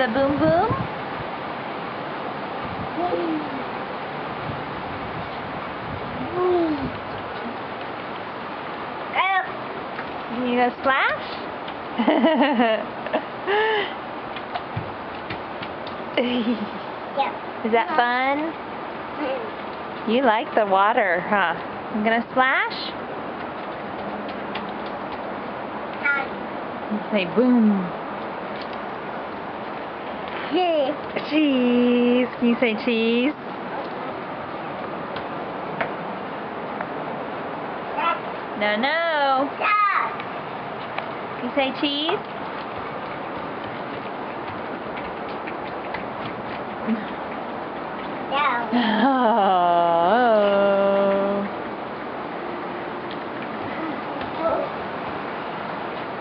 the boom boom? You gonna splash? Yeah. Is that fun? You like the water, huh? You gonna splash? You say boom. Cheese. Can you say cheese? No, no. Can you say cheese?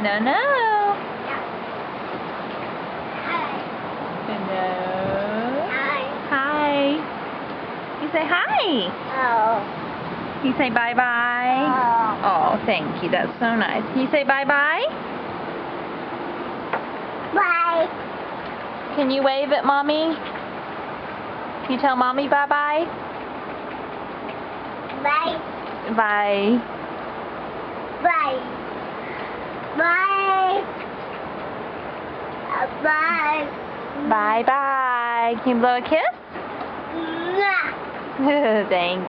No, no. No. Hi. You say hi. You say bye-bye. Oh, thank you. That's so nice. Can you say bye-bye? Bye. Can you wave at Mommy? Can you tell Mommy bye-bye? Bye. Bye. Bye. Bye. Bye. Bye-bye. Can you blow a kiss? Mwah. Thank you.